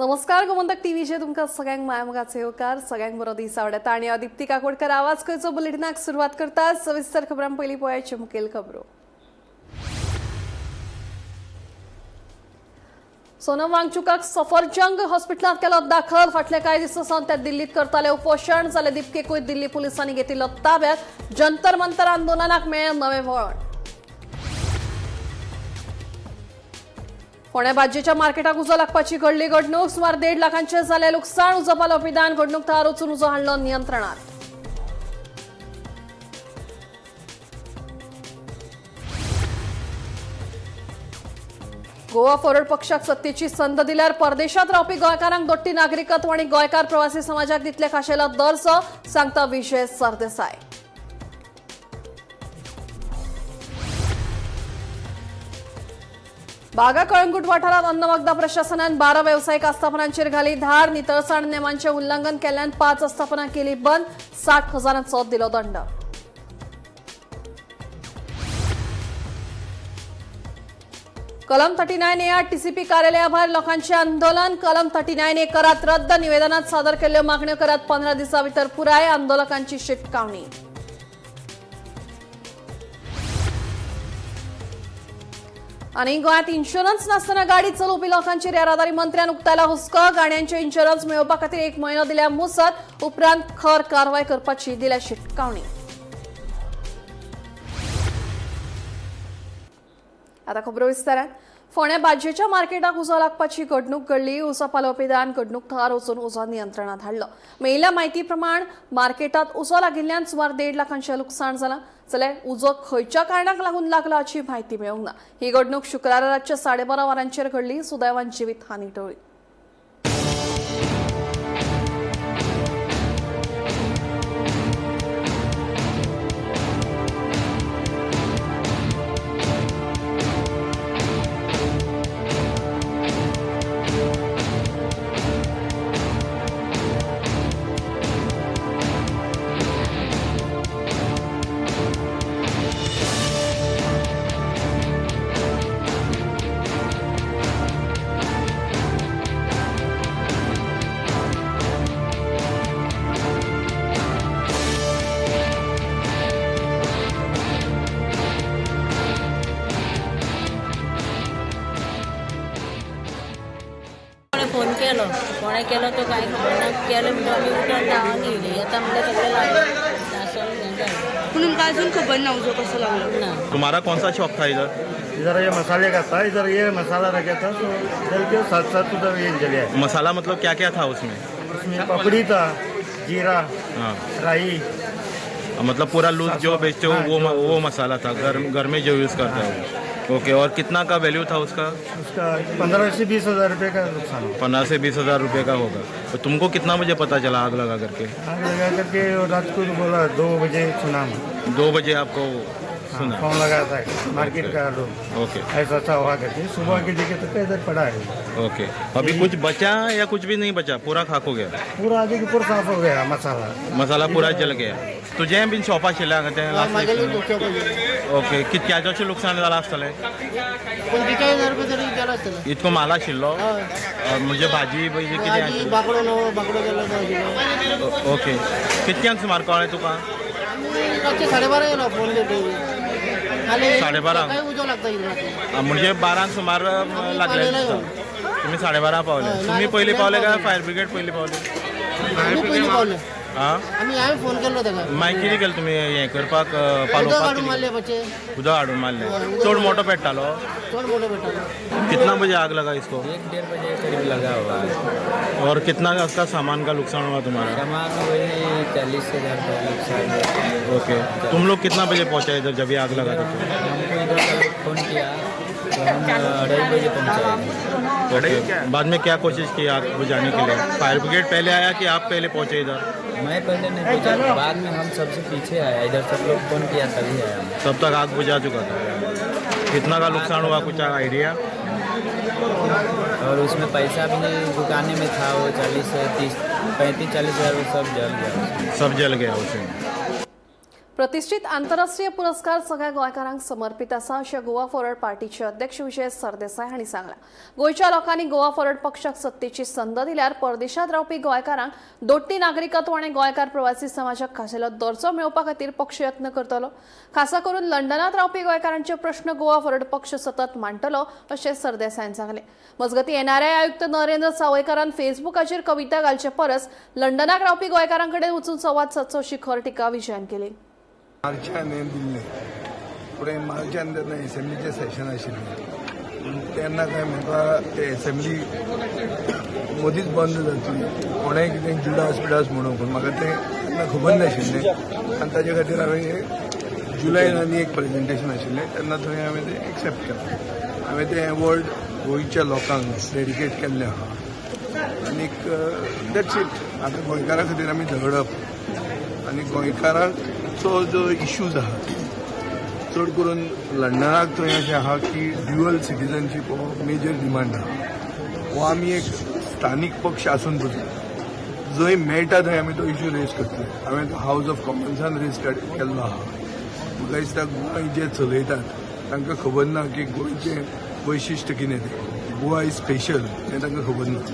नमस्कार गोमंतक टीव्हीचे तुमका सगळ्यांक मायमोगाचे होकार सगळ्यांक बरो दीस आवडता आणि दीप्ती काकोडकर आवाज खंयचो बुलेटिनाक सुरुवात करता सविस्तर खबरां पयलीं पळोवया मुखेल खबरो। सोनम वांगचुकाक सफरजंग हॉस्पिटलांत केलो दाखल। फाटले कांय दिसांसावन ते दिल्लीत करताले उपोशण जाल्यार दीपकेकूय दिल्ली पुलिसांनी घेतिल्लो ताब्यात। जंतर मंतर आंदोलनाक मेळ्ळें नवें वळण। फोंड्या भाजयेच्या मार्केटाक उजो लागपाची घडली घडणूक। सुमार 1.5 लाखांचे जाले लुकसाण। उजो पालो पिदान घडणूक थळार वचून उजो हाडलो नियंत्रणात। गोवा फॉरवर्ड पक्षाक सत्तेची संद दिल्यार परदेशात रावपी गोंयकारांक दोट्टी नागरिकत्व आणि गोंयकार प्रवासी समाजाक दितले खाशेलो दर्जो, सांगता विजय सरदेसाय। बागा कळंगूट वाठारात अन्नवखदा प्रशासनान 12 व्यावसायिक आस्थापनांचेर घाली धाड। नितळसाण नेमांचे उल्लंघन केल्ल्यान 5 आस्थापनां केली बंद। 60,000चो दिलो दंड। कलम 39A टीसीपी कार्यालयाभायर लोकांचे आंदोलन। कलम 39A करात रद्द। निवेदनात सादर केल्ल्यो मागण्यो करात 15 दिसां भितर पुराय। आंदोलकांची शिटकावणी। आणि गोंयांत इन्शुरन्स नासतना गाडी चलोवपी लोकांचेर येरादारी मंत्र्यान उक्तायला हुस्को। गाडयांचे इन्शुरन्स मेळोवपा खातीर 1 म्हयनो दिल्या मुसत। उपरांत खर कारवाय करपाची दिल्या शिटकावणी। आता खबरो विस्तारान। फोंड्या भाजयेच्या मार्केटाक उजो लागपाची घडणूक घडली। उजो पालो पिदान घडणूक थळार वचून उजो नियंत्रणात हाडलो। मेळिल्ल्या म्हायती प्रमाण मार्केटात उजो लागिल्ल्यान सुमार 1.5 लाखांचे लुकसाण जालां। जाल्यार उजो खंयच्या कारणाक लागून लागला हाची म्हायती मेळूंक ना। ही घडणूक शुक्रारा रातच्या 12:30 वरांचेर घडली। सुदैवान जिवीत हानी टळ्ळी। फोन केलो कोणे केलो तो काय खबर ना केले म्हणजे आम्ही उठून धावून गेली आता म्हणजे सगळे लागले म्हणून काय अजून खबर ना उजो कसं लागलं ना। तुम्हारा कौन सा शॉप था इधर? इधर ये मसाले का था, इधर ये मसाला रखा था, तो इधर के साथ साथ उधर ये जले आए। मसाला मतलब क्या क्या था उसमें? उसमें पपड़ी था, जीरा, हाँ, राई, मतलब पूरा लूज जो बेचते हो वो मसाला था, घर में जो यूज़ करते हो। ओके, और कितना का वैल्यू था उसका? उसका 15 से 20 हज़ार रुपये का नुकसान हुआ। 15 से 20 हज़ार रुपये का होगा। तो तुमको कितना बजे पता चला आग लगा करके? आग लगा करके और रात को बोला 2 बजे सुना मैं। 2 बजे आपको सुना? फोन लगा था मार्केट का लोग, ओके ऐसा ऐसा हुआ करके सुबह के देखे तो इधर पड़ा है। ओके, अभी कुछ बचा या कुछ भी नहीं बचा? पूरा खाक हो गया? पूरा आगे के पूरा साफ हो गया मसाला पूरा जल गया। तुझे बीन शॉपा शिल्ला ओके, कितक्याचो लुकसाण जाला आसतलें? 45,000 रुपये तरी गेला असतं। इतको माल आशिल्लो? म्हणजे भाजी बिजी कितें आशिल्ली? बाकडो गेलो ओके, कितक्यांक सुमार कळ्ळें तुका? रातचे 12:30 गेलो फोन घेतली 12:30? काय उजो लागता इकडे म्हणजे 12 सुमार लागले तुम्ही 12:30 पावले? तुम्ही पयलीं पावले काय फायर ब्रिगेड पयलीं पावले? पहिली पावले हां, आम्ही फोन केलो ताका मागीर कितें केलें तुमी हें करपाक काढून पालोवपाक? मारले बच्चे उदक हाडून मारले? चड मोठो पेट्टालो? चोर मोठे भेटलो। कितना बजे आग लगा इसको? 1-1.5 बजे करीब लगा होगा। और कितना का सामान का नुकसान हुआ तुम्हारा? सामान वही 40,000 का नुकसान। ओके, तुम लोग कितना बजे पहुंचे इधर जब ये आग लगा था? हमको इधर का फोन किया तो हम 2:30 बजे पहुँचे। ओके, बाद में क्या कोशिश की आग बुझाने के लिए? फायर ब्रिगेड पहले आया कि आप पहले पहुंचे इधर? मैं पहले नहीं पहुँचा, बाद में हम सबसे पीछे आया, इधर सब लोग फोन किया तभी आया। तब तक आग बुझा चुका था। कितना का नुकसान हुआ, कुछ आइडिया? और उसमें पैसा भी नहीं दुकाने में था, वो 40 से 30 35-40 हज़ार वो सब जल गया। सब जल गया उसमें। प्रतिष्ठित आंतरराष्ट्रीय पुरस्कार सगळ्या गोंयकारांक समर्पित आसा अशें गोवा फॉरवर्ड पार्टीचे अध्यक्ष विजय सरदेसाय हांणी सांगलां. गोंयच्या लोकांनी गोवा फॉरवर्ड पक्षाक सत्तेची संद दिल्यार परदेशांत रावपी गोंयकारांक दोट्टी नागरिकत्व आनी गोंयकार प्रवासी समाजाक खाशेलो दर्जो मेळोवपा खातीर पक्ष यत्न करतलो. खासा करून लंडनांत रावपी गोंयकारांचे प्रश्न गोवा फॉरवर्ड पक्ष सतत मांडटलो अशें सरदेसायन सांगलें. मजगतीं एनआरआय आयुक्त नरेंद्र सावयकारान फेसबुकाचेर कविता घालचे परस लंडनाक रावपी गोंयकारां कडेन वचून संवाद सादचो अशी खर टिका विजयान केली. मार्चान हें दिल्लें फुडें मार्चान तेन्ना एसेंब्लीचें सेशन आशिल्लें तेन्ना काय म्हाका ते एसेंब्ली मदींच बंद जातली कोणेंय कितें जुडास बिडास म्हणून पूण म्हाका तें तेन्ना खबर नाशिल्लें आनी ताजे खातीर हांवें जुलयान आनी एक प्रेजेंटेशन आशिल्लें तेन्ना थंय हांवें तें एक्सेप्ट केलें. हांवें तें अवॉर्ड गोंयच्या लोकांक डेडिकेट केल्लें आहा आनीक दॅट्स इट. आतां गोंयकारां खातीर आमी झगडप आनी गोंयकारांक जो इश्यूज आहा चड करून लंडनाक थंय अशें आहा की ड्युअल सिटीजनशीप हो मेजर डिमांड आहा. हो आमी एक स्थानीक पक्ष आसून पसून जंय मेळटा थंय आमी तो इश्यू रेज करतले. हांवें तो हावज ऑफ कॉमन्सान रेज केल्लो आहा. म्हाका दिसता गोंय जे चलयतात तांकां खबर ना की गोंयचें वैशिश्ट कितें तें गोवा इज स्पेशल हें तांकां खबर ना.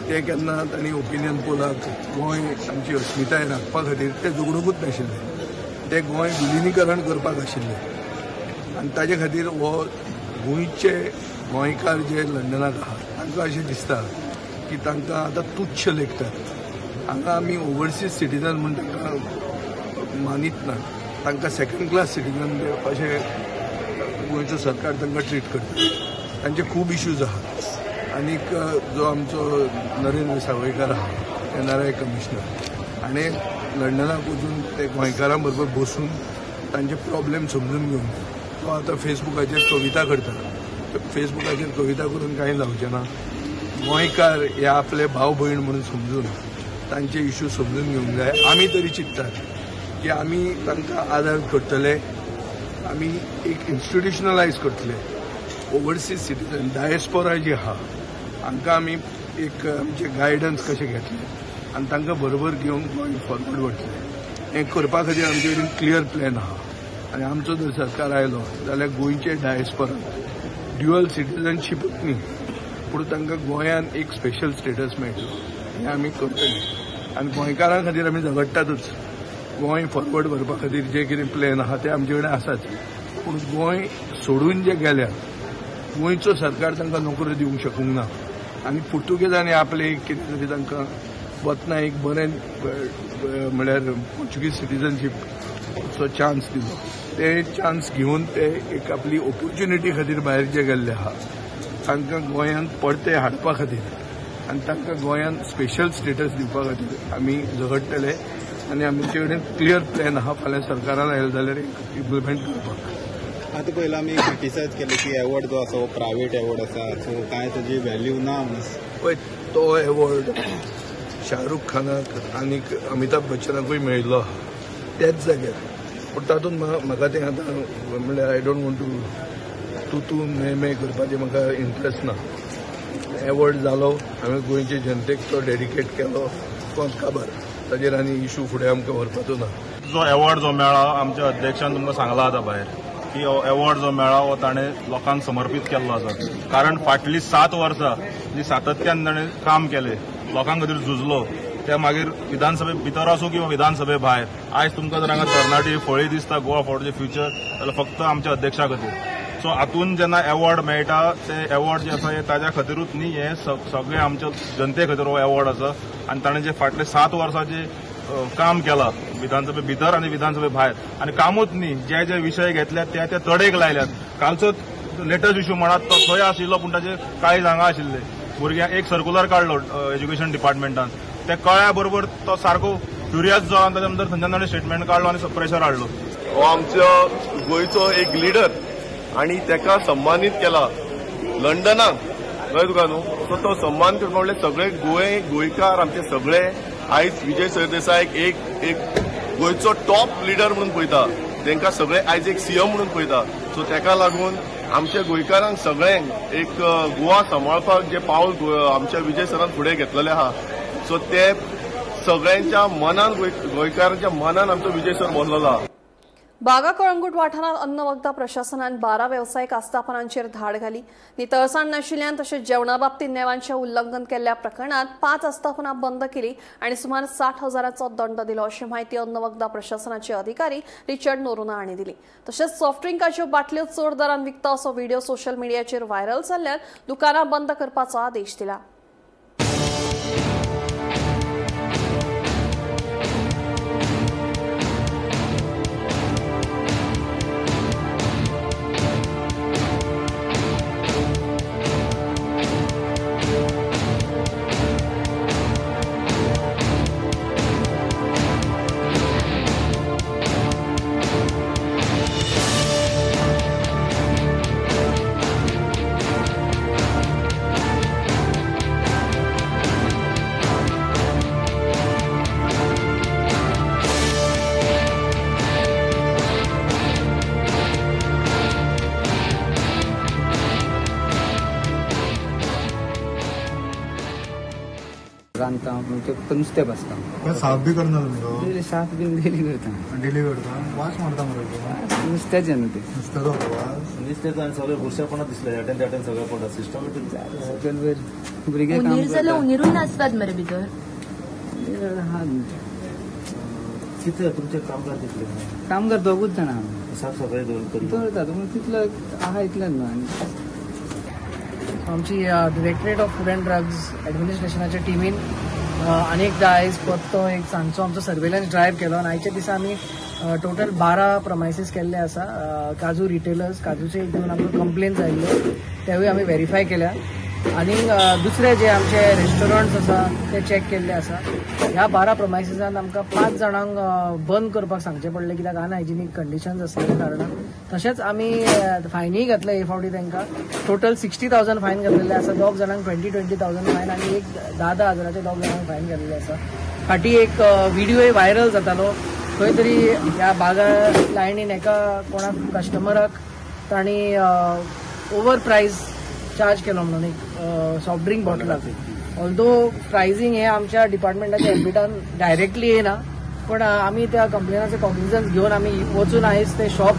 ते केन्ना तांणी ओपिनियन पोलाक गोंय आमची अस्मिताय राखपा खातीर ते झगडूंकूच नाशिल्ले. ते गोंय विलिनीकरण करपाक आशिल्ले आनी ताजे खातीर हो गोंयचे गोंयकार जे लंडनाक आहात तांकां अशें दिसता की तांकां आतां तुच्छ लेखतात. हांगा आमी ओवरसीज सिटीजन म्हूण तांकां मानीत ना. तांकां सेकंड क्लास सिटीजन अशें गोंयचो सरकार तांकां ट्रीट करता. तांचे खूब इश्यूज आहात. आनीक जो आमचो नरेंद्र सावयकार आहा एनआरआय कमिशनर हाणें लंडनाक वचून ते गोंयकारां बरोबर बसून तांचे प्रॉब्लेम समजून घेवन तो आतां फेसबुकाचेर कविता करता. फेसबुकाचेर कविता करून कांय जावचें ना. गोंयकार हे आपले भाव भयण म्हणून समजून तांचे इश्यू समजून घेवंक जाय. आमी तरी चिंततात की आमी तांकां आदार करतले. आमी एक इन्स्टिट्युशनलायज करतले. ओवरसीज सिटीजन डायस्पोरा जी आहा हांकां आमी एक आमचे गायडन्स कशें घेतले आनी तांकां बरोबर घेवन गोंय फॉरवर्ड वतले. हें करपा खातीर आमचे कडेन क्लियर प्लॅन आहा. आनी आमचो जर सरकार आयलो जाल्यार गोंयचे डायस्पोरा ड्युअल सिटीजनशीपच न्ही पूण तांकां गोंयान एक स्पेशल स्टेटस मेळटलो हें आमी करतले. आनी गोंयकारां खातीर आमी झगडटातूच. गोंय फॉरवर्ड व्हरपा खातीर जे कितें प्लॅन आहा ते आमचे कडेन आसाच. पूण गोंय सोडून जे गेल्यात गोंयचो सरकार तांकां नोकऱ्यो दिवंक शकूंक ना. आनी पुर्तुगेजांनी आपले एक कितें तरी तांकां वतना एक बरें म्हळ्यार पोर्चुगीज सिटीजनशीपचो चान्स दिलो. ते चान्स घेवन ते एक आपली ऑपॉर्च्युनिटी खातीर भायर जे गेल्ले आहा तांकां गोंयांत परते हाडपा खातीर आनी तांकां गोंयांत स्पेशल स्टेटस दिवपा खातीर आमी झगडटले. आनी आमचे कडेन क्लियर प्लॅन आहा फाल्यां सरकारान आयलो जाल्यार इम्प्लिमेंट करपाक. आतां पयलीं आमी क्रिटिसायज केले की अवॉर्ड जो आसा हो प्रायवेट अवॉर्ड आसा सो कांय ताजी व्हॅल्यू ना म्हणून. पळय तो अवॉर्ड शाहरुख खानाक आनीक अमिताभ बच्चनाकूय मेळिल्लो आहा त्याच जाग्यार. पूण तातूंत म्हाका तें आतां म्हणल्यार आय डोंट वॉन्ट टू मे करपाचें म्हाका इंट्रस्ट ना. अवॉर्ड जालो हांवें गोंयचे जनतेक तो डेडिकेट केलो कोण खबर ताजेर आनी इश्यू फुडें आमकां व्हरपाचो ना. जो अवॉर्ड जो मेळ्ळा आमच्या अध्यक्षान तुमकां सांगला आतां भायर की हो अवॉर्ड जो मेळ्ळा हो ताणें लोकांक समर्पीत केल्लो आसा. कारण फाटलीं 7 वर्सां जी सातत्यान ताणें काम केलें लोकां खातीर झुजलो ते मागीर विधानसभे भितर आसूं किंवा विधानसभे भायर. आयज तुमकां जर हांगा तरणाटी फळी दिसता गोवा फॉरवर्डचें फ्युचर जाल्यार फक्त आमच्या अध्यक्षा खातीर. सो हातून जेन्ना अवॉर्ड मेळटा ते अवॉर्ड जे आसा हे ताज्या खातीरूच न्ही हे सगळे आमच्या जनते खातीर हो अवॉर्ड आसा. आनी ताणें जे फाटले 7 वर्सांचे काम केलां विधानसभे भितर आनी विधानसभे भायर. आनी कामूच न्ही जे जे विशय घेतल्यात ते तडेक लायल्यात. कालचो लेटस्ट इश्यू म्हणत तो थंय आशिल्लो पूण ताचे कांय हांगा आशिल्ले भुरग्यांक एक सर्क्युलर काडलो एज्युकेशन डिपार्टमेंटान. ते कळ्या बरोबर तो सारको क्युरियस जो ताच्या नंतर थंयच्यान ताणें स्टेटमेंट काडलो आनी प्रेशर हाडलो. हो आमचो गोंयचो एक लिडर आनी ताका सन्मानीत केला लंडनाक कळ्ळें तुका न्हू. सो तो सन्मान करपा म्हणल्यार सगळे गोंयकार आमचे सगळे आयज विजय सरदेसायक एक गोंयचो टॉप लिडर म्हणून पळयता. तांकां सगळे आयज एक सीएम म्हणून पळयता. सो ताका लागून आमच्या गोंयकारांक सगळ्यांक एक गोवा सांबाळपाक जे पावल आमच्या विजय सरान फुडें घेतलेलें आहा सो ते सगळ्यांच्या मनान गोंयकारांच्या मनान आमचो विजय सर बसलेलो आहा. बागा कळंगूट वाठारात अन्न वखदा प्रशासनान 12 वेवसायीक आस्थापनांचेर धाड घाली. नितळसाण नाशिल्ल्यान तशेंच जेवणा बाबतीत नेमांचें उल्लंघन केल्ल्या प्रकरणात 5 आस्थापनां बंद केली आनी सुमार 60,000चो दंड दिलो अशी माहिती अन्न वखदा प्रशासनाचे अधिकारी रिचर्ड नोरोना हांणी दिली. तशेंच सॉफ्ट ड्रिंकाच्यो बाटल्यो चड दरान विकता असो व्हिडिओ सोशल मिडियाचेर व्हायरल जाल्ल्यान दुकानां बंद करपाचो आदेश दिला. रांदता म्हणजे फक्त नुस्तें भाजता. साफ बी करना तुमचो साफ बीन डेली करता. डेली करता वास मारता मरे नुस्त्याचें न्हू ते. नुस्त्याचो वास नुस्त्याचो आनी सगळे बुरशेपणां दिसले ह्याटेन सगळें पडटा सिस्टमॅटीक भुरगे काम जाल्यार उनिरून नासतात मरे भितर. कितले तुमचे कामगार कितले कामगार दोगूच जाणा साफ सफाई दवरता पूण तितलो आहा इतलेंच न्हू. आनी आमची directorate of food and drugs ॲडमिनिस्ट्रेशनाच्या टिमीन अनेकदा आयज परतो एक सांजचो आमचो सर्वेलन्स ड्रायव्ह केलो आनी आयच्या दिसा आमी टोटल 12 प्रमायसीस केल्ले आसा. काजू रिटेलर्स काजूचे घेवन आमकां कंप्लेन्स आयिल्ल्यो तेवूय आमी व्हेरीफाय केल्या आनी दुसरे जे आमचे रेस्टॉरंट्स आसा ते चॅक केल्ले आसा. ह्या 12 प्रमायसिसांत आमकां 5 जाणांक बंद करपाक सांगचें पडलें कित्याक अनहायजिनीक कंडिशन्स आसलेल्या कारणान. तशेंच आमी फायनूय घातले हे फावटी तांकां टोटल 60,000 फायन घातलेले आसा. 2 जाणांक 20,000 फायन आनी एक 10,000चे 2 जाणांक फायन घातलेले आसा. फाटीं एक व्हिडिओय व्हायरल जातालो खंय तरी ह्या बागा लायनीन एका कोणाक कस्टमराक तांणी ओवर प्रायस चार्ज केलो म्हणून एक सॉफ्ट ड्रिंक बॉटलाक. ऑल्दो प्रायसींग हे आमच्या डिपार्टमेंटाच्या एम्बिटान डायरेक्टली येना पण आमी त्या कंप्लेनाचे कॉग्निझन्स घेवन आमी वचून आयज ते शॉप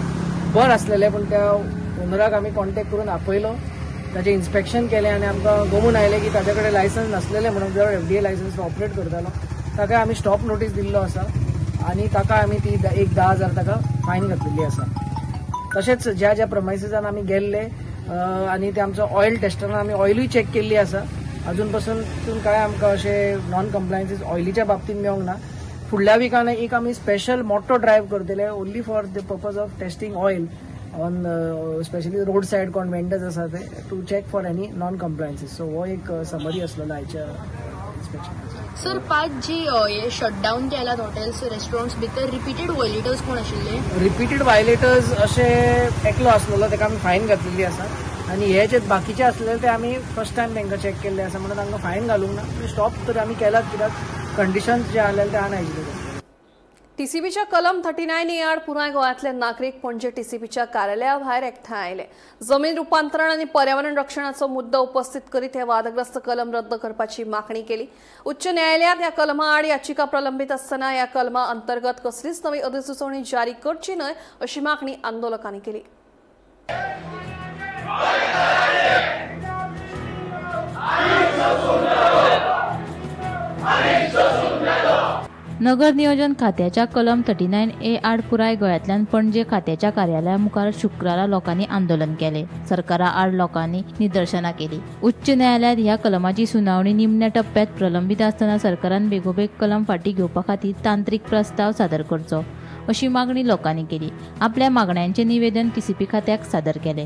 बंद आसलेले पूण त्या ओनराक आमी कॉन्टॅक्ट करून आपयलो. ताचें इन्स्पेक्शन केलें आनी आमकां गमून आयलें की ताचे कडेन लायसन्स नासलेलें म्हणून जो FDA लायसन्स ऑपरेट करतालो ताका आमी स्टॉप नोटीस दिल्लो आसा आनी ताका आमी ती एक 10,000 ताका फायन घातलेली आसा. तशेंच ज्या ज्या प्रमायसिसांत आमी गेल्ले आनी ते आमचो ऑयल टेस्टरान आमी ऑयलूय चॅक केल्ली आसा. अजून पासून तितून काय आमकां अशें नॉन कंप्लायन्सीस ऑयलीच्या बाबतींत मेळोंक ना. फुडल्या विकान एक आमी स्पेशल मोठो ड्रायव्ह करतले only for the purpose of testing oil on specially road side कोण वेंडर्स आसा ते to check for any non compliances. So हो एक समरी आसलेलो आयच्या इन्स्पेक्शन. सर 5 जी हे शटडावन केल्यात हॉटेल्स रेस्टॉरंट्स भितर रिपीटेड वायलेटर्स कोण आशिल्ले? रिपीटेड वायलेटर्स अशे एकलो आसलेलो ताका आमी फायन घातलेली आसा आनी हे जे बाकीचे आसलेले ते आमी फर्स्ट टायम तांकां चॅक केल्ले आसा म्हणून तांकां फायन घालूंक ना. स्टॉप तर आमी केलात कित्याक कंडिशन्स जे आसलेले ते अनहायजिनीक. टीसीबीच्या कलम 39A आड पुराय गोंयांतले नागरीक पणजे टीसीबीच्या कार्यालया भायर एकठांय आयले. जमीन रुपांतरण आनी पर्यावरण रक्षणाचो मुद्दो उपस्थित करीत हे वादग्रस्त कलम रद्द करपाची मागणी केली. उच्च न्यायालयात ह्या कलमा आड याचिका प्रलंबित आसतना ह्या कलमा अंतर्गत कसलीच नवी अधिसुचोवणी जारी करची न्हय अशी मागणी आंदोलकांनी केली. नगर नियोजन खात्याच्या कलम 39A आड पुराय गोंयांतल्यान पणजे खात्याच्या कार्यालया मुखार शुक्रारा लोकांनी आंदोलन केले. सरकारा आड लोकांनी निदर्शनां केली. उच्च न्यायालयात ह्या कलमाची सुनावणी निमण्या टप्प्यात प्रलंबित आसतना सरकारान बेगोबेग कलम फाटीं घेवपा खातीर तांत्रीक प्रस्ताव सादर करचो अशी मागणी लोकांनी केली. आपल्या मागण्यांचे निवेदन टीसीपी खात्याक सादर केले.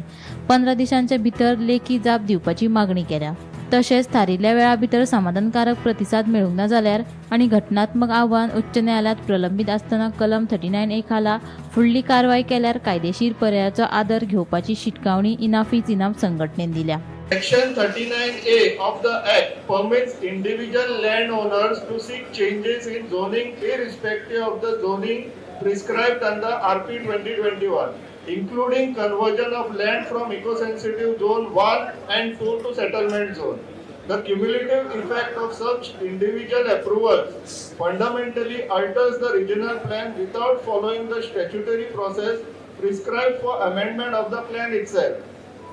15 दिसांच्या भितर लेखी जाप दिवपाची मागणी केल्या. तशेंच थारिल्ल्या वेळा भितर समाधानकारक प्रतिसाद मेळूंक ना जाल्यार आनी घटनात्मक आव्हान उच्च न्यायालयात प्रलंबित आसतना कलम 39A खाला फुडली कारवाय केल्यार कायदेशीर पर्यायाचो आदर घेवपाची शिटकावणी इनाफीज इनाफ संघटनेन दिल्या. Section 39A of the Act permits individual landowners to seek changes in zoning irrespective of the zoning prescribed under RP 2021, including conversion of land from eco-sensitive zone 1 and 2 to settlement zone. The cumulative effect of such individual approvals fundamentally alters the regional plan without following the statutory process prescribed for amendment of the plan itself.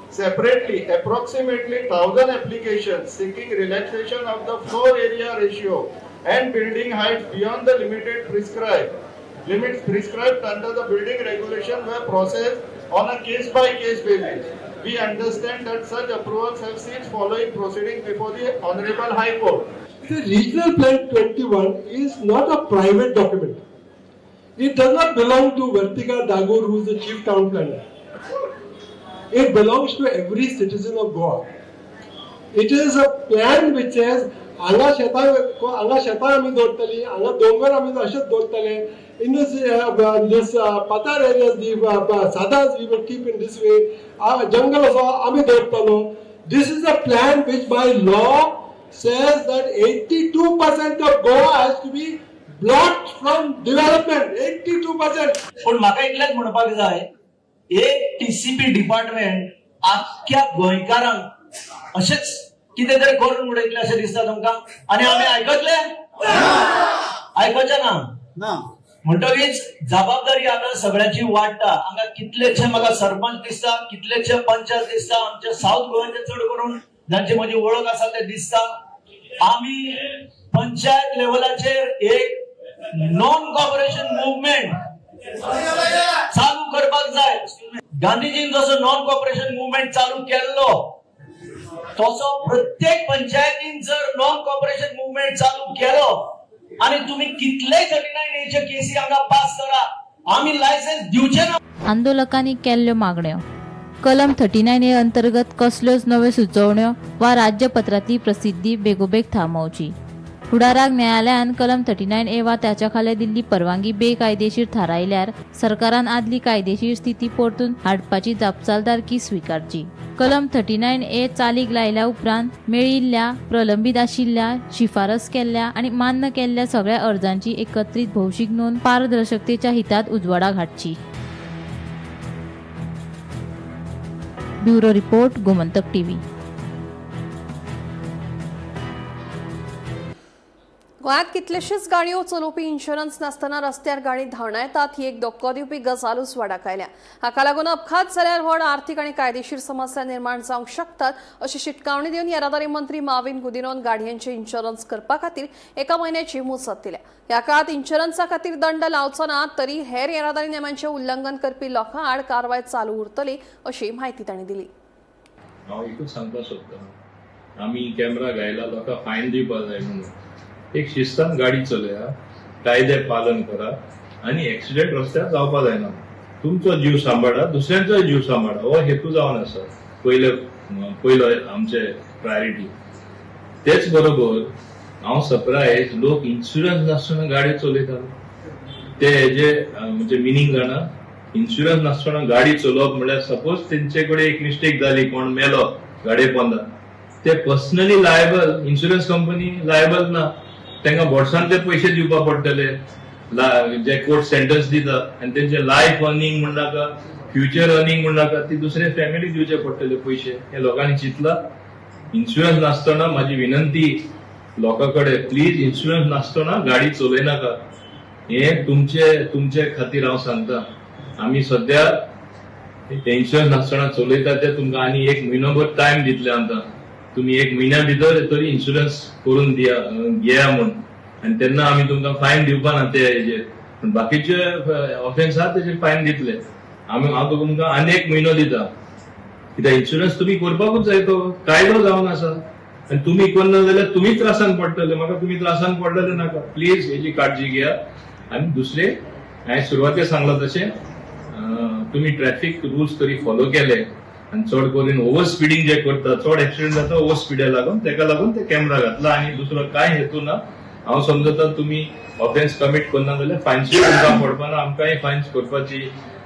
Separately, approximately 1,000 applications seeking relaxation of the floor area ratio and building heights beyond the limits prescribed under the building regulation were processed on a case-by-case basis. We understand that such approvals have ceased following proceedings before the Honorable High Court. The Regional Plan 21 is not a private document. It does not belong to Vartika Dagur, who is the chief town planner. It belongs to every citizen of Goa. It is a plan which says, हांगा शेतां आमी दवरतली, हांगा दोंगर आमी अशेंच दवरतले. In this patar areas, the sadas we will keep in this way. Jungle also आमी दवरतलो. This is a plan which by law says that 82% of Goa has to be blocked from development. 82%. पण म्हाका इतलेंच म्हणपाक जाय, एक TCP department आख्या गोंयकारांक अशेंच कितें तरी करून उडयतले अशें दिसता तुमकां, आनी आमी आयकतले? आयकचे ना. म्हणटकीच जबाबदारी आतां सगळ्यांची वाडटा. हांगा कितलेशे म्हाका सरपंच दिसता, कितलेशे पंचायत दिसता, आमच्या साऊथ गोंयचे चड करून जांची म्हजी वळख आसा ते दिसता. आमी पंचायत लेवलाचेर एक नॉन कॉर्पोरेशन मुवमेंट चालू करपाक जाय. गांधीजीन जसो नॉन कॉर्पोरेशन मुवमेंट चालू केल्लो तसो प्रत्येक पंचायतीन जर नॉन कॉर्पोरेशन मुवमेंट चालू केलो आणि तुम्ही कितले 39A केसी हांगा पास करा, आम्ही लायसन्स दिवचे ना. आंदोलकांनी केल्ल्यो मागण्यो. कलम 39A अंतर्गत कसल्योच नव्यो सुचोवण्यो वा राज्यपत्रांतली प्रसिद्धी बेगोबेग थांबोवची. फुडाराक न्यायालयान कलम 39A वा ताच्या खाला दिल्ली परवानगी बेकायदेशीर थारायल्यार सरकारान आदली कायदेशीर स्थिती परतून हाडपाची जापसालदारकी स्वीकारची. कलम 39A चालीक लायल्या उपरांत मेळिल्ल्या, प्रलंबीत आशिल्ल्या, शिफारस केल्ल्या आणि मान्य केल्ल्या सगळ्या अर्जांची एकत्रित भौशीक नोंद पारदर्शकतेच्या हितांत उजवाडाक हाडची. Bureau report, Gomantak TV. गोंयांत कितलेशेच गाडयो चलोवपी इन्शुरन्स नासतना रस्त्यार गाडी धांवना येतात ही एक धक्को दिवपी गजालूच वाडाक आयल्या. हाका लागून अपघात जाल्यार व्हड आर्थीक आनी कायदेशीर समस्या निर्माण जावंक शकतात अशी शिटकावणी दिवन येरादारी मंत्री माविन गुदिन्होन गाडयांचे इन्शुरन्स करपा खातीर 1 म्हयन्याची मुसत दिल्या. ह्या काळात इन्शुरन्सा खातीर दंड लावचो ना, तरी हेर येरादारी नेमांचे उल्लंघन करपी लोकां आड कारवाय चालू उरतली अशी म्हायती तांणी दिली. हांव एकूच सांगपाक सोदतां, आमी कॅमेरा घायला लोकांक फायन दिवपाक जाय म्हणून. एक शिस्तान गाडी चलया, कायदे पालन करा आणि ऍक्सिडेंट रस्त्यार जावपाक जायना. तुमचो जीव सांबाळा, दुसऱ्यांचो जीव सांबाळा, हो हेतू जावन आसा पयलो आमचे प्रायोरिटी. तेच बरोबर हांव सरप्रायज लोक इन्शुरन्स नासतना गाडी चलयतात. ते हेजे म्हणजे मिनींग जाणा. इन्शुरन्स नासतना गाडी चलोवप म्हळ्यार सपोज तेंचे कडेन एक मिस्टेक जाली, कोण मेलो गाडये पोंदा, ते personally liable, insurance company liable ना. तांकां बोर्सांतले पयशे दिवपाक पडटले जे कोर्ट सेंटन्स दिता, आनी तेंचे लायफ अर्निंग म्हण नाका, फ्युचर अर्निंग म्हण नाका, ती दुसरे फॅमिलीक दिवचे पडटले पयशे. हे लोकांनी चिंतला. इन्शुरन्स नासतना म्हाजी विनंती लोकां कडेन, प्लीज इन्शुरन्स नासतना गाडी चलयनाका. हे तुमचे खातीर हांव सांगता. आमी सध्या इन्शुरन्स नासतना चलयता ते तुमकां आनी 1 म्हयनोभर टायम दितले आमकां. तुम्ही 1 म्हयन्या भितर तरी इन्शुरन्स करून घेया म्हूण, आनी तेन्ना आमी तुमकां फायन दिवपा ना ते हेजेर. पूण बाकीचे ऑफेन्स आहा तेजेर फायन दितले. हांव तुमकां आनी 1 म्हयनो दिता. कित्याक इन्शुरन्स तुमी करपाकूच जाय, तो कायदो जावन आसा. आनी तुमी करना जाल्यार तुमी त्रासान पडटले. म्हाका तुमी त्रासान पडलेले नाका. प्लीज हेजी काळजी घेया. आनी दुसरे, हांवें सुरवातेर सांगलां तशें, तुमी ट्रॅफिक रुल्स तरी फॉलो केले आणि चड करून ओव्हर स्पीडिंग जे करता, चड एक्सिडेंट जाता ओव्हर स्पीडा लागून, तेका लागून ते कॅमेरा घातला आणि दुसरो काय हेतू ना. हांव समजता तुमी ऑफेन्स कमीट करना जाल्यार फायन्स तुमकां पडपाना. आमकांय फायन्स करपाची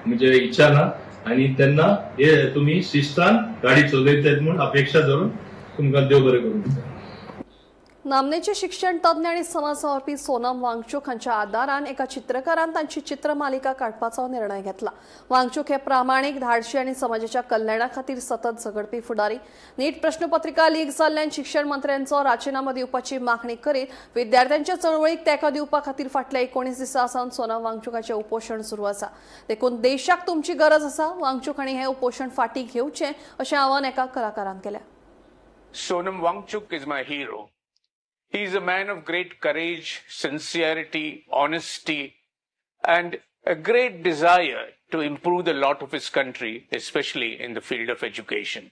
म्हणजे इच्छा ना. आणि तेन्ना हे तुमी शिस्तान गाडी चलयतात म्हूण अपेक्षा धरून तुमकां देव बरें करूं. नामनेचे शिक्षण तज्ञ आणि समाजसमर्पी सोनम वांगचूक हांच्या आदारान एका चित्रकारान तांची चित्रमालिका काडपाचो निर्णय घेतला. वांगचूक हे प्रामाणीक, धाडशी आणि समाजाच्या कल्याणा खातीर सतत झगडपी फुडारी. नीट प्रश्नपत्रिका लीक जाल्ल्यान शिक्षण मंत्र्यांचो राजीनामा दिवपाची मागणी करीत विद्यार्थ्यांच्या चळवळीक तेंको दिवपा खातीर फाटल्या 19 दिसां सावन सोनम वांगचूकाचें उपोशण सुरू आसा. देखून देशाक तुमची गरज आसा. वांगचूक हांणी हें उपोशण फाटीं घेवचें अशें आवाहन एका कलाकारान केलें. Sonam Wangchuk is my hero. He is a man of great courage, sincerity, honesty, and a great desire to improve the lot of his country, especially in the field of education.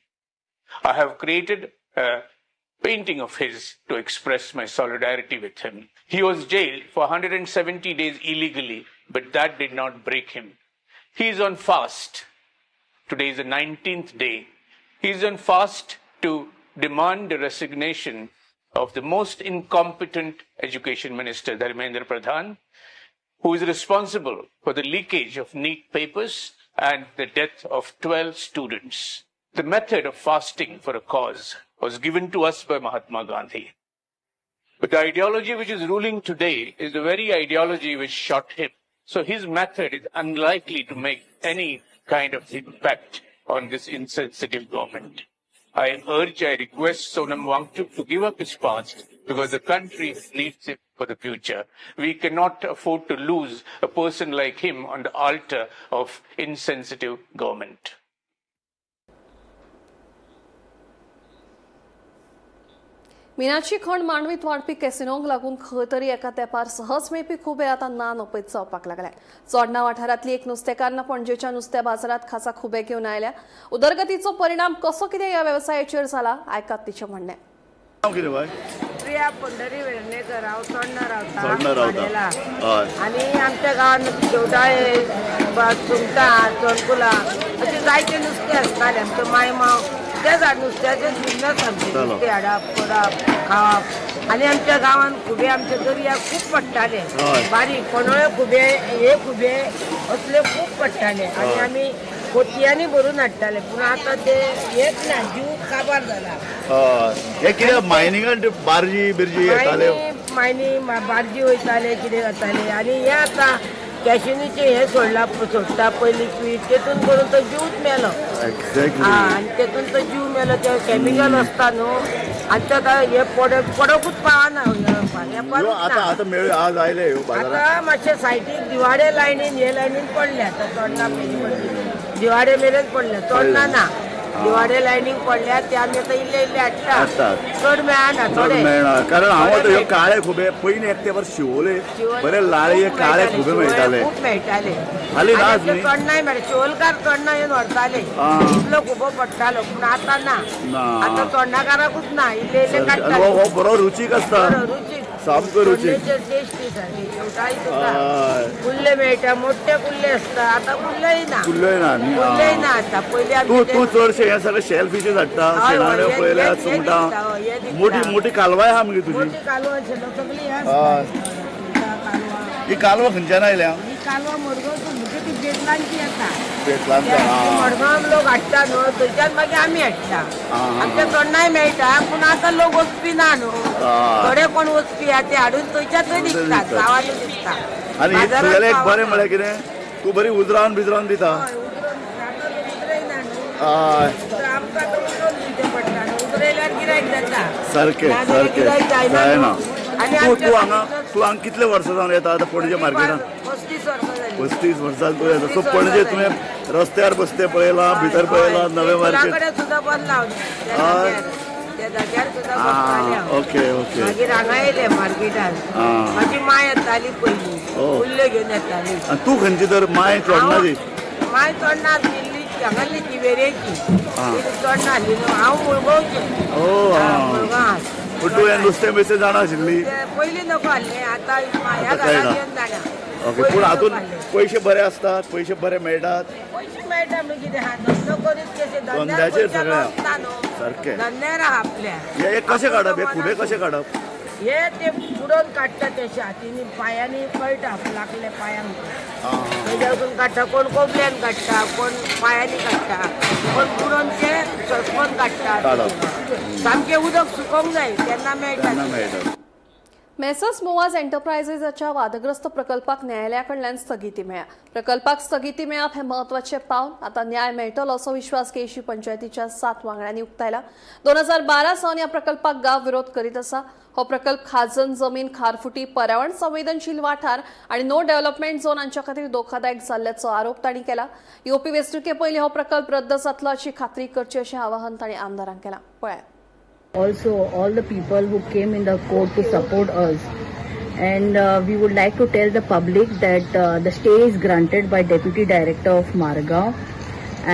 I have created a painting of his to express my solidarity with him. He was jailed for 170 days illegally, but that did not break him. He is on fast. Today is the 19th day. He is on fast to demand the resignation of the most incompetent education minister, Dharmendra Pradhan, who is responsible for the leakage of NEET papers and the death of 12 students. The method of fasting for a cause was given to us by Mahatma Gandhi. But the ideology which is ruling today is the very ideology which shot him. So his method is unlikely to make any kind of impact on this insensitive government. I request Sonam Wangchuk to give up his past because the country needs him for the future. We cannot afford to lose a person like him on the altar of insensitive government. मिनाची खण मांडवीत वाडपी कॅसिनोंक लागून खंय तरी एका तेंपार सहज मेळपी खुबे आतां ना नपयत जावपाक लागल्यात. चोडणा वाठारांतली एक नुस्तेकार पणजेच्या नुस्त्या बाजारात खासा खुबे घेवन आयल्या. उदरगतीचो परिणाम कसो कितें ह्या वेवसायाचेर जाला आयकात तिचें म्हणणें. प्रिया पंढरी वेर्णेकर हांव चोडणा रावतां आनी आमच्या गांवांत शेवटाळे सुंगटां चणकुलां अशें जायते नुस्तें आसतालें. आमचो मायमाव तेच नुस्त्याचे बिजनस आमचे नुस्तें हाडप करप खावप. आनी आमच्या गांवांत खुबे आमचे दर्या खूब पडटाले, बारीक कोणोळे खुबे हे खुबे असले खूब पडटाले आनी आमी पोतयांनी भरून हाडटाले. पूण आतां ते हेच ना, जीव काबार जाला. हे कितें मायनिंगान बार्जी बिर्जी येताले, मायनी बार्जी वयताले कितें जाताले आनी हे आतां कॅशिनीचे हे सोडटा पयलीं पीठ तेतून करून तो जीवच मेलो. आनी तेतून तो जीव मेलो. ते कॅमिकल आसता न्हू आनी तो हे पडोकूच पावना. आतां मातशे सायटीक दिवाडे लायनीन हे लायनीन पडले. आतां चोडणा दिवाडे मेरेन पडले, चोडणा ना. दिवाडे लायनीक पडल्या ते आमी आतां इल्ले इल्ले हाडटा. चड मेळना थोडे, कारण हांव ह्यो काळे खुबे पयलीं एक तेंपार शिवोले बरे लाळे काळे खुबे मेळटाले, खूब मेळटाले. हालीं ना चोडणाय मेळटा. शिवोलकार चोडणा येवन व्हरताले, इतलो खुबो पडटालो. पूण आतां ना, आतां चोडणाकाराकूच ना, इल्ले इल्ले काडटाले. हो बरो रुचीक आसता, सामको रुचीक. टेस्टी सारकी शेवटाळी सुद्दां कुल्ले मेळटा, मोठे कुल्ले आसता. आतां कुल्लेय ना, कुल्लोय ना. आतां पयलीं तूं चडशे हे सगळे शेल फिशीस हाडटा, शेणाण्यो पयल्या सुंगटां, मोठी कालवाय आहा मगे तुजी. कालवा सगळी ही कालवा खंयच्यान आयल्या? ही कालवा मडगांवसून म्हणजे ती बेतलांची येता. बेतलांचा मडगांव लोक हाडटा न्हू, थंयच्यान मागीर आमी हाडटा. आमच्या चोडणाय मेळटा. पूण आतां लोक वचपी ना न्हू, थोडे कोण वचपी आहा ते हाडून थंयच्याच दिसतात, गांवांनी दिसता. आनी तुगेलें एक बरें म्हळ्यार कितें, तूं बरी उजरावन बिजरावन दिता. आमकां तो उजरोवन दिवचें पडटा न्हू, उजरयल्यार गिरायक जाता. सारकें जायना. तूं हांगा कितले वर्सां जावन येता आतां पणजे मार्केटान? 35 वर्सां जालीं. 35 वर्सां तूं येता. सो पणजे तुवें रस्त्यार बसते पळयलां, भितर पळयलां, नवे मार्केट कडेन सुद्दां बंद लावलें. त्या जाग्यार सुद्दां बसतालें. ओके. मागीर हांगा येयले मार्केटान. म्हाजी माय येताली पयलीं, कुल्ले घेवन येताली. आनी तूं खंयची तर माय चोडणाची? माय चोडणा दिल्ली, हांगाली तिवेरेची चोडणा हाडली न्हू. हांव मुळगांवचें. मुळगांव. तूं हें नुस्तें बिस्तें जाणा आशिल्ली? पयलीं नको हाडलें, आतां ह्या घरान येवन जाणा. ओके. पूण हातूंत पयशे बरे आसतात, पयशे बरे मेळटात. पयशे मेळटा म्हणजे कितें आहा, धंदो करीत कशे धंद्याचेर सगळें सारकें. धंद्यार आहा आपल्या. हे कशें काडप, हे खुबे कशें काडप? हे ते बुडोवन काडटा ते हातींनी पायांनी कळटा लागले पायांक. तेजे वचून काडटा, कोण कोबल्यान काडटा, कोण पायांनी काडटा, कोण बुडोवन ते सस्पंद काडटात सामकें उदक सुकोवंक जाय तेन्ना मेळटा. मेसर्स मोवाज एंटरप्राइजेसच्या वादग्रस्त प्रकल्पाक न्यायालयाकडल्यान स्थगिती मेळ्ळ्या. प्रकल्पाक स्थगिती मेळप हे महत्वाचे पावल. आता न्याय मेळटलो असो विश्वास केशी पंचायतीच्या 7 वांगड्यांनी उक्तायला. 2012 सावन ह्या प्रकल्पाक गांव विरोध करीत आसा. हो प्रकल्प खाजन जमीन, खारफुटी, पर्यावरण संवेदनशील वाठार आणि नो डेव्हलपमेंट झोन हांच्या खातीर धोकादायक जाल्ल्याचो आरोप तांणी केला. येवपी वेंचणुके पयलीं हो प्रकल्प रद्द जातलो हाची खात्री करची अशें आवाहन तांणी आमदारांक केलां. पळयात. Also all the people who came in the court to support us, and we would like to tell the public that the stay is granted by Deputy Director of Margao,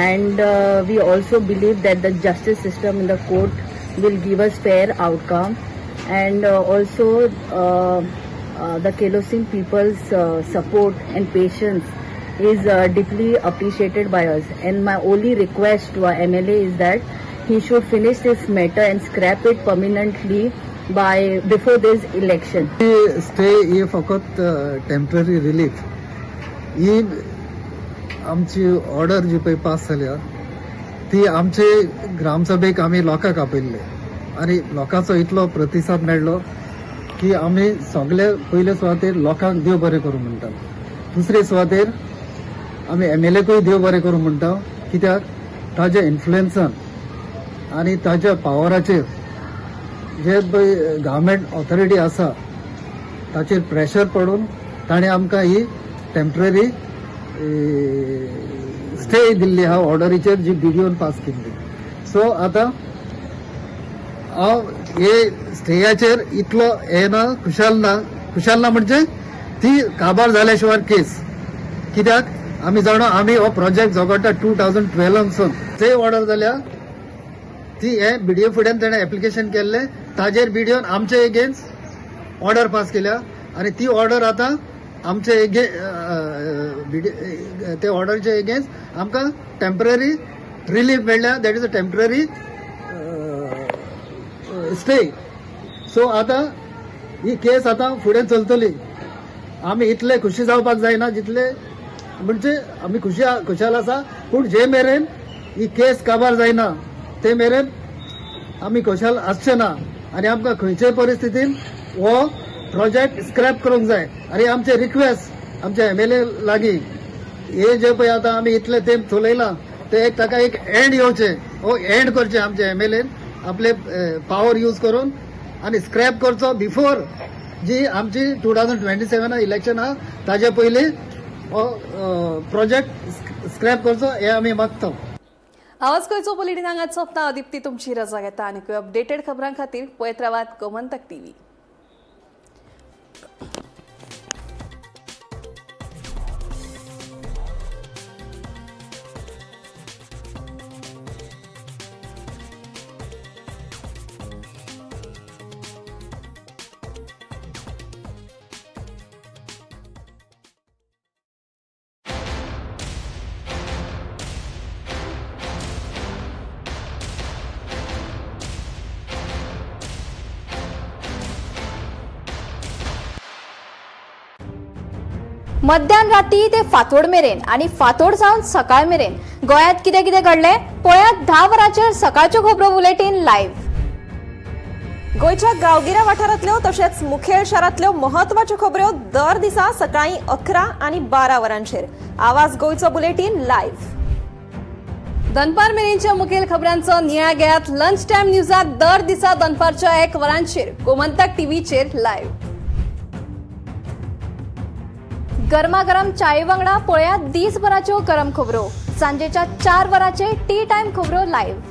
and we also believe that the justice system in the court will give us fair outcome, and also the Kelosin people's support and patience is deeply appreciated by us, and my only request to our MLA is that he should finish this matter and scrap it permanently before this election. Stay ही फकत temporary relief. ही आमची order जी पळय pass जाल्या ती आमचे ग्रामसभेक आमी लोकांक आपयल्ले आनी लोकांचो इतलो प्रतिसाद मेळ्ळो की आमी सगळे पयले सुवातेर लोकांक देव बरें करूं म्हणटा. दुसरे सुवातेर आमी MLAकूय देव बरें करूं म्हणटा. कित्याक ताज्या इन्फ्लुएन्सान आणि ताच्या पावराचेर जे गव्हर्मेंट ऑथॉरिटी आसा ताचेर प्रेशर पडून ताणें आमकां ही टेम्पररी स्टे दिल्ली ह्या ऑर्डरीचेर जी BDOन पास केल्ली. सो आतां हांव हे स्टेयाचेर इतलो हे ना खुशाल ना म्हणजे ती काबार जाल्या शिवाय केस. कित्याक आमी जाणो आमी हो प्रोजेक्ट झगडटा 2012 ते ऑर्डर जाल्या ती हे BDO फुड्यान ताणें एप्लिकेशन केल्लें ताजेर BDOन आमचे एगेन्स्ट ऑर्डर पास केल्या आनी ती ऑर्डर आतां आमचे ते ऑर्डरचे एगेन्स्ट आमकां टेम्पररी रिलीफ मेळ्ळ्या. That is a temporary stay. So आतां ही केस आतां फुडें चलतली. आमी इतले खुशी जावपाक जायना जितले म्हणजे आमी खुशाल आसा, पूण जे मेरेन ही केस काबार जायना ते मेरेन आमी खुशाल आसचे ना आनी आमकां खंयच्याय परिस्थितीन हो प्रोजेक्ट स्क्रॅप करूंक जाय. आनी आमचे रिक्वेस्ट आमच्या MLA लागीं हे जे पळय आतां आमी इतले तेंप चलयलां ते ताका एक एंड येवचे, हो एंड करचे आमच्या MLAन आपले पावर यूज करून आनी स्क्रॅप करचो बिफोर जी आमची 2027 इलेक्शन आहा ताजे पयलीं हो प्रोजेक्ट स्क्रॅप करचो हे आमी मागता. आवाज गोंयचो बुलेटिन हांगाच सोंपता. अदिप्ती तुमची रजा घेता आनी अपडेटेड खबरां खातीर पळयत रावात गोमंतक TV. मध्यान राती ते फातोड मेरेन आणि फातोड सावन सकाळ मेरेन गोंयांत कितें कितें घडलें पळयात 10 वरांचेर सकाळच्यो खबरो बुलेटिन लायव्ह. गोंयच्या गांवगिऱ्या वाठारांतल्यो तशेंच मुखेल शारांतल्यो महत्वाच्यो खबरो दर दिसा सकाळीं 11 आनी 12 वरांचेर. आवाज गोंयचो बुलेटिन लायव्ह. दनपार मेरेनच्या मुखेल खबरांचो नियाळ घेयात लंच टायम न्यूजात दर दिसा दनपारच्या 1 वरांचेर गोमंतक TVचेर लायव्ह. गरमागरम चाये वांगडा पळयात दिसभराच्यो गरम खबरो. सांजेच्या 4 वरांचे टी टायम खबरो लायव्ह.